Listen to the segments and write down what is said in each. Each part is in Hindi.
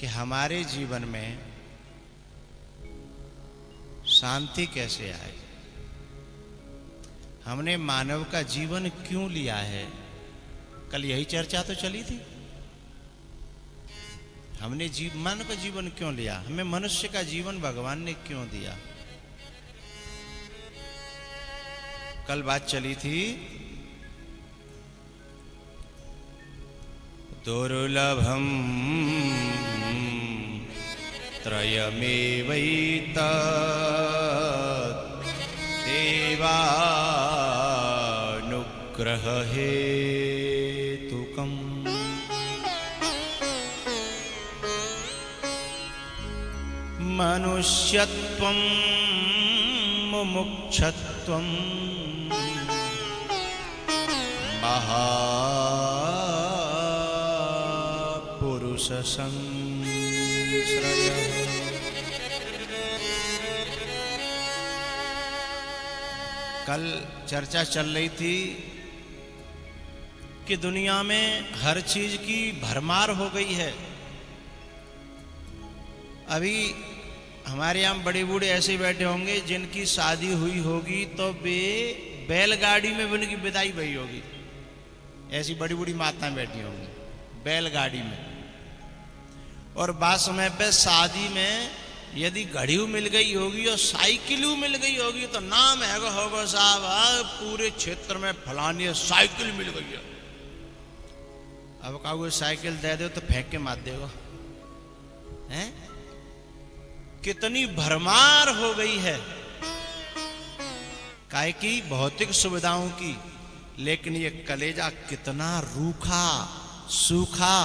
कि हमारे जीवन में शांति कैसे आए। हमने मानव का जीवन क्यों लिया है, कल यही चर्चा तो चली थी। हमने मानव का जीवन क्यों लिया, हमें मनुष्य का जीवन भगवान ने क्यों दिया। कल बात चली थी दुर्लभम त्रयमेवैतत् देवानुग्रह हेतुकम्। मनुष्यत्वं मुमुक्षत्वं महापुरुष संश्रयः। कल चर्चा चल रही थी कि दुनिया में हर चीज की भरमार हो गई है। अभी हमारे यहाँ बड़े बूढ़े ऐसे बैठे होंगे जिनकी शादी हुई होगी तो वे बैलगाड़ी में उनकी विदाई भई होगी। ऐसी बड़ी बूढ़ी माताएं बैठी होंगी बैलगाड़ी में। और बाद समय पे शादी में यदि घड़ी मिल गई होगी और साइकिल मिल गई होगी तो नाम है होगा साहब पूरे क्षेत्र में फलानी साइकिल मिल गई है। अब कहा साइकिल दे दो तो फेंक के मार देगा। हैं कितनी भरमार हो गई है काहे की भौतिक सुविधाओं की, लेकिन ये कलेजा कितना रूखा सूखा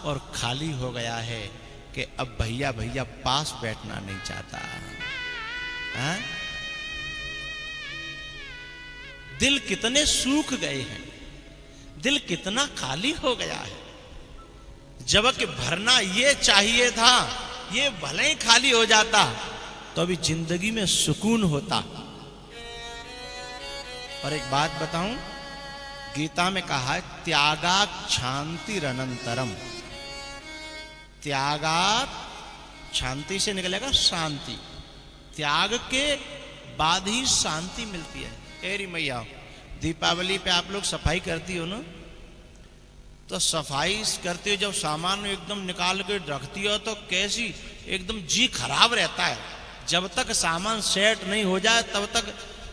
और खाली हो गया है कि अब भैया भैया पास बैठना नहीं चाहता। है? दिल कितने सूख गए हैं, दिल कितना खाली हो गया है। जबकि भरना ये चाहिए था, ये भले ही खाली हो जाता तो अभी जिंदगी में सुकून होता। और एक बात बताऊं, गीता में कहा है त्यागात् शांतिरनंतरम। त्यागात् शांति से निकलेगा शांति, त्याग के बाद ही शांति मिलती है। एरी मैया दीपावली पे आप लोग सफाई करती हो ना, तो सफाई करती हो जब सामान एकदम निकाल के रखती हो तो कैसी एकदम जी खराब रहता है। जब तक सामान सेट नहीं हो जाए तब तक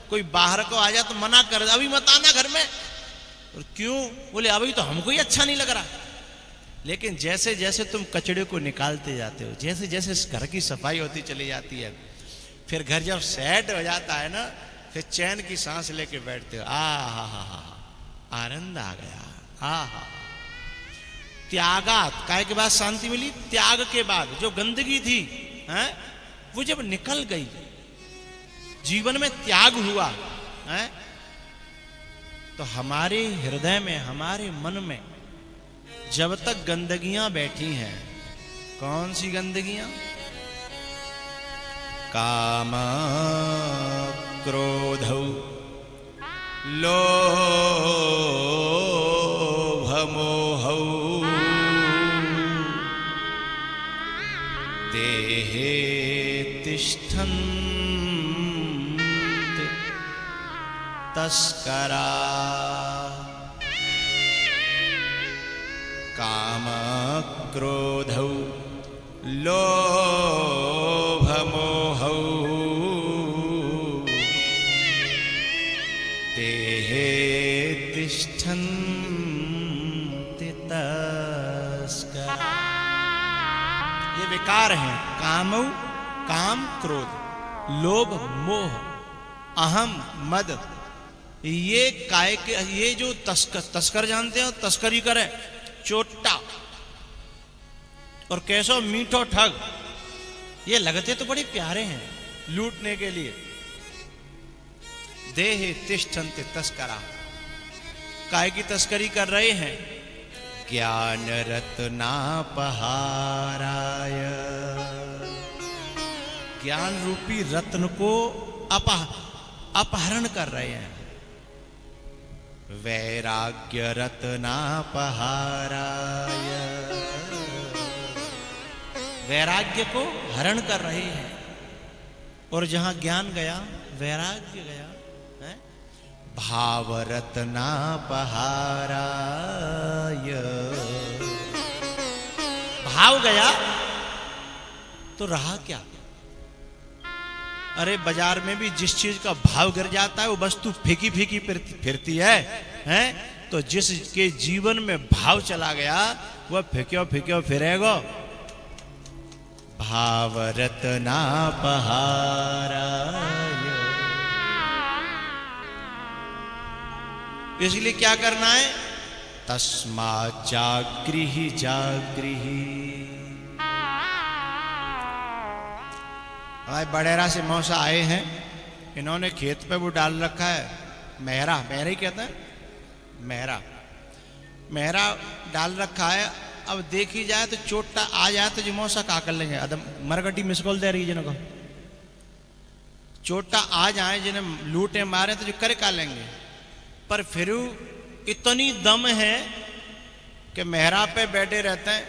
कोई बाहर को आ जाए तो मना कर अभी मत आना घर में। और क्यों, बोले अभी तो हमको ही अच्छा नहीं लग रहा। लेकिन जैसे जैसे तुम कचड़े को निकालते जाते हो, जैसे जैसे घर की सफाई होती चली जाती है, फिर घर जब सेट हो जाता है ना, फिर चैन की सांस लेके बैठते हो। हा आनंद आ गया। हा त्यागात काय के बाद शांति मिली, त्याग के बाद जो गंदगी थी हैं वो जब निकल गई, जीवन में त्याग हुआ हैं, तो हमारे हृदय में हमारे मन में जब तक गंदगियां बैठी हैं, कौन सी गंदगियां? काम क्रोध लोभ मोह देहे तिष्ठन्ति तस्करा। काम क्रोध लोभ मोह देहे तिष्ठन्ति तस्करा। ये विकार हैं, काम काम क्रोध लोभ मोह अहम मद। ये काय के ये जो तस्कर जानते हो, तस्करी करे चोटा और कैसो मीठो ठग, ये लगते तो बड़े प्यारे हैं लूटने के लिए। देहे तिष्ठन्ति तस्करा, काय की तस्करी कर रहे हैं? ज्ञान रत्नापहाराय, ज्ञान रूपी रत्न को अपहरण कर रहे हैं। वैराग्य रत्नापहाराय, वैराग्य को हरण कर रहे हैं। और जहां ज्ञान गया वैराग्य गया है। भाव रत्नापहाराय, भाव गया तो रहा क्या? अरे बाजार में भी जिस चीज का भाव गिर जाता है वो वस्तु फीकी फीकी फिरती है, हैं? तो जिसके जीवन में भाव चला गया वह फिक्यो फिक्यो फिरेगा। भाव रत्नापहाराय, इसलिए क्या करना है? तस्मात् जागृहि जागृहि। हमारे बड़ेरा से मौसा आए हैं, इन्होंने खेत पे वो डाल रखा है मेहरा, मेहरा ही कहते हैं, मेहरा, मेहरा डाल रखा है। अब देखी जाए तो चोटा आ जाए तो जो मौसा का कर लेंगे, अदम मरगटी मिसकॉल दे रही जिनको चोटा आ जाए, जिन्हें लूटे मारे तो जो करे का लेंगे। पर फिर इतनी दम है कि मेहरा पे बैठे रहते हैं।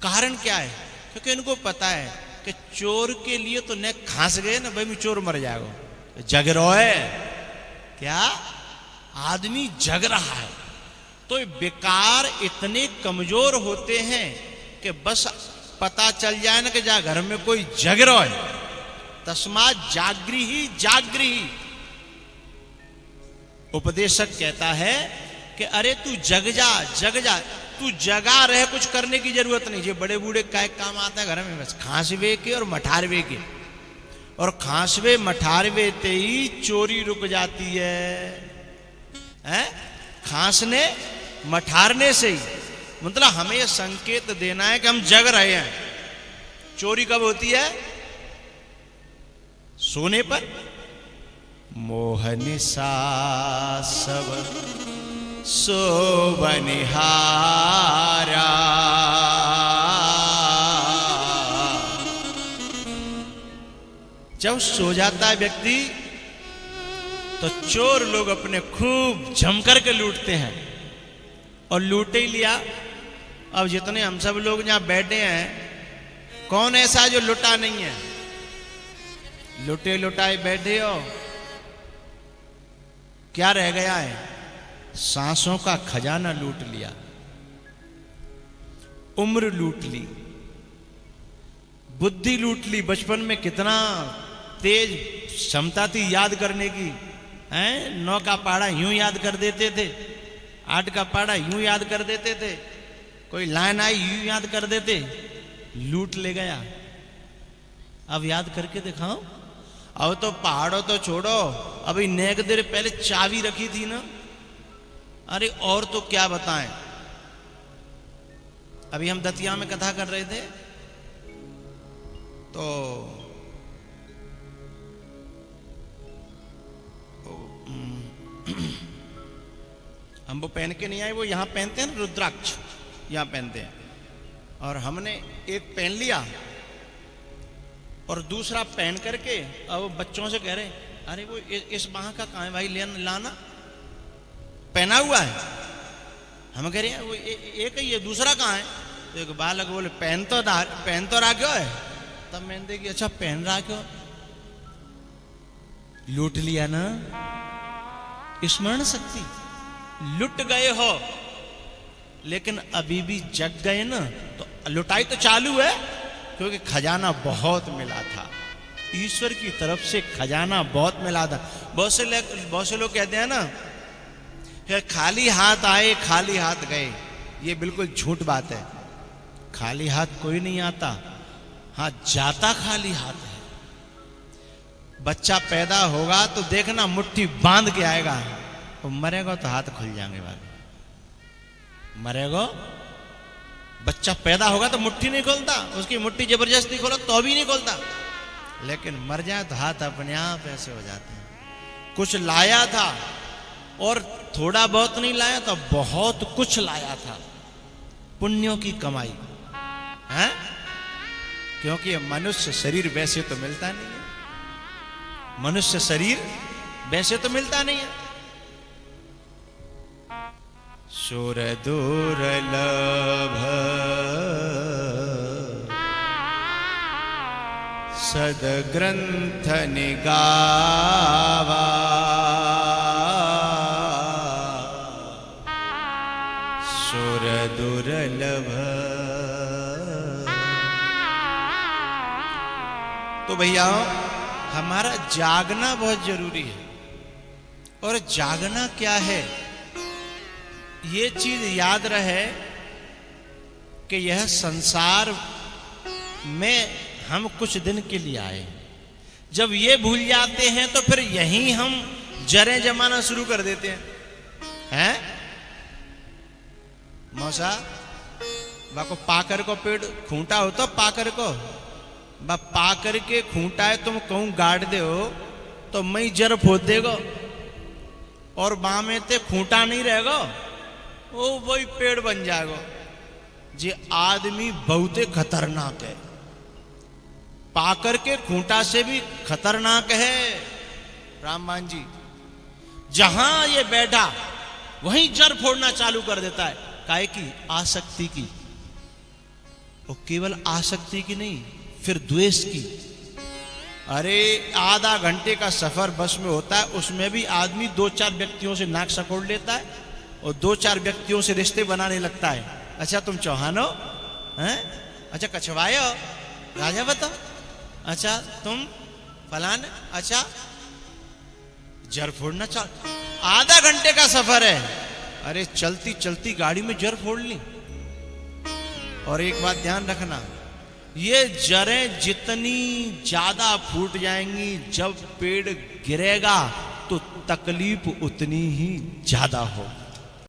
कारण क्या है? क्योंकि इनको पता है कि चोर के लिए तो न खांस गए ना भाई, चोर मर जाएगा। जग रहा है क्या? आदमी जग रहा है। तो विकार इतने कमजोर होते हैं कि बस पता चल जाए ना कि जा घर में कोई जग रहा है, तस्मात् जागृहि जागृहि। उपदेशक कहता है कि अरे तू जग जा, जग जा, तू जगा रहे, कुछ करने की जरूरत नहीं। ये बड़े बूढ़े का काम आता है घर में, बस खांसवे के और मठारवे के, और खांसवे मठारवे ते ही चोरी रुक जाती है, हैं? खांसने मठारने से ही, मतलब हमें यह संकेत देना है कि हम जग रहे हैं। चोरी कब होती है? सोने पर। मोहनिसा सब सोबनिहारा, जब सो जाता है व्यक्ति तो चोर लोग अपने खूब जमकर के लूटते हैं, और लूटे ही लिया। अब जितने हम सब लोग यहां बैठे हैं, कौन ऐसा जो लुटा नहीं है? लुटे लुटाए बैठे हो, क्या रह गया है? सांसों का खजाना लूट लिया, उम्र लूट ली, बुद्धि लूट ली। बचपन में कितना तेज क्षमता थी याद करने की, हैं? 9 का पाड़ा यूं याद कर देते थे, 8 का पाड़ा यूं याद कर देते थे, कोई लाइन आई यूं याद कर देते। लूट ले गया। अब याद करके दिखाओ। अब तो पहाड़ों तो छोड़ो, अभी नेक देर पहले चाबी रखी थी ना, अरे और तो क्या बताएं। अभी हम दतिया में कथा कर रहे थे तो हम वो पहन के नहीं आए, वो यहां पहनते हैं ना, रुद्राक्ष यहां पहनते हैं, और हमने एक पहन लिया और दूसरा पहन करके अब बच्चों से कह रहे अरे वो इस बाह का कहां है भाई, लाना पहना हुआ है। हम कह रहे हैं वो एक ही है, दूसरा कहां है? तो एक बालक बोले पहन तो रहा क्यों है? तब मैंने देखी अच्छा पहन रहा क्यों? लूट लिया ना स्मरण शक्ति, लुट गए हो, लेकिन अभी भी जग गए ना, तो लुटाई तो चालू है, क्योंकि खजाना बहुत मिला था, ईश्वर की तरफ से खजाना बहुत मिला था। बहुत से लोग कहते हैं ना खाली हाथ आए खाली हाथ गए, ये बिल्कुल झूठ बात है। खाली हाथ कोई नहीं आता, हाँ जाता खाली हाथ है। बच्चा पैदा होगा तो देखना मुट्ठी बांध के आएगा, तो मरेगा तो हाथ खुल जाएंगे बाद। मरेगा, बच्चा पैदा होगा तो मुट्ठी नहीं खोलता, उसकी मुट्ठी जबरदस्ती खोलो तो भी नहीं खोलता, लेकिन मर जाए तो हाथ अपने आप ऐसे हो जाते हैं। कुछ लाया था और थोड़ा बहुत नहीं लाया तो बहुत कुछ लाया था, पुण्यों की कमाई है, क्योंकि मनुष्य शरीर वैसे तो मिलता नहीं है, मनुष्य शरीर वैसे तो मिलता नहीं है। सुर दुर्लभ सदग्रंथ निगावा, सुर दुर्लभ। तो भैया हमारा जागना बहुत जरूरी है। और जागना क्या है, ये चीज याद रहे कि यह संसार में हम कुछ दिन के लिए आए। जब ये भूल जाते हैं तो फिर यहीं हम जरें जमाना शुरू कर देते हैं। मौसा बाको पाकर को पेड़ खूंटा हो तो पाकर को बा पाकर के खूंटा है, तुम कहूं गाड़ दे हो तो मैं जर फोद देगो और बाँ में ते खूंटा नहीं रहेगा, वो वही पेड़ बन जाएगा। जे आदमी बहुते खतरनाक है, पाकर के खूंटा से भी खतरनाक है। रामबान जी जहां ये बैठा वहीं जड़ फोड़ना चालू कर देता है। काहे की? आसक्ति की। और केवल आसक्ति की नहीं, फिर द्वेष की। अरे आधा घंटे का सफर बस में होता है, उसमें भी आदमी 2-4 व्यक्तियों से नाक सकोड़ लेता है और 2-4 व्यक्तियों से रिश्ते बनाने लगता है। अच्छा तुम चौहान हो हैं? अच्छा कछवाए हो, राजा बताओ। अच्छा तुम फलान, अच्छा जर फोड़ना चाल। आधा घंटे का सफर है, अरे चलती चलती गाड़ी में जर फोड़ ली। और एक बात ध्यान रखना, ये जरें जितनी ज्यादा फूट जाएंगी, जब पेड़ गिरेगा तो तकलीफ उतनी ही ज्यादा होगी।